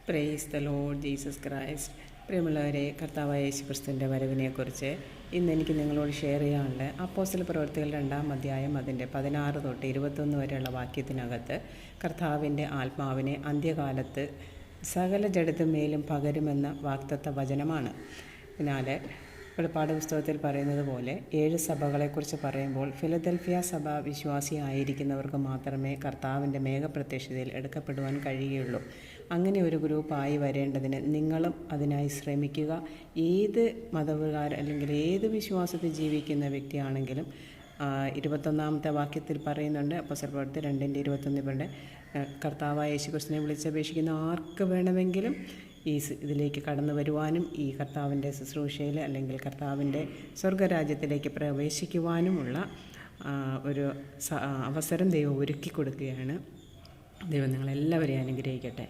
Praise the Lord Jesus Christ. പ്രിയമുള്ളവരെ, കർത്താവായ യേശുക്രിസ്തുവിൻ്റെ വരവിനെക്കുറിച്ച് ഇന്ന് എനിക്ക് നിങ്ങളോട് ഷെയർ ചെയ്യാനുണ്ട്. അപ്പോസ്തല പ്രവൃത്തികൾ 2-ാം അധ്യായം അതിൻ്റെ 16 തൊട്ട് 21 വരെയുള്ള വാക്യത്തിനകത്ത് കർത്താവിൻ്റെ ആത്മാവിനെ അന്ത്യകാലത്ത് സകല ജഡത്തിന്മേലും പകരുമെന്ന വാഗ്ദത്ത വചനമാണ്. എന്നാൽ വെളിപ്പാട് പുസ്തകത്തിൽ പറയുന്നത് പോലെ 7 സഭകളെക്കുറിച്ച് പറയുമ്പോൾ ഫിലദൽഫിയ സഭ വിശ്വാസിയായിരിക്കുന്നവർക്ക് മാത്രമേ കർത്താവിൻ്റെ മേഘപ്രത്യക്ഷതയിൽ എടുക്കപ്പെടുവാൻ കഴിയുകയുള്ളൂ. അങ്ങനെ ഒരു ഗ്രൂപ്പായി വരേണ്ടതിന് നിങ്ങളും അതിനായി ശ്രമിക്കുക. ഏത് മതവികാര അല്ലെങ്കിൽ ഏത് വിശ്വാസത്തിൽ ജീവിക്കുന്ന വ്യക്തിയാണെങ്കിലും 21-ാമത്തെ വാക്യത്തിൽ പറയുന്നുണ്ട്, അപ്പോസ്തല പ്രവൃത്തി 2:21 കർത്താവായ യേശുക്രിസ്തുവിനെ വിളിച്ചപേക്ഷിക്കുന്ന ആർക്ക് വേണമെങ്കിലും ഇതിലേക്ക് കടന്നു വരുവാനും ഈ കർത്താവിൻ്റെ ശുശ്രൂഷയിൽ അല്ലെങ്കിൽ കർത്താവിൻ്റെ സ്വർഗരാജ്യത്തിലേക്ക് പ്രവേശിക്കുവാനുമുള്ള ഒരു അവസരം ദൈവം ഒരുക്കി കൊടുക്കുകയാണ്. ദൈവം നിങ്ങളെല്ലാവരെയും അനുഗ്രഹിക്കട്ടെ.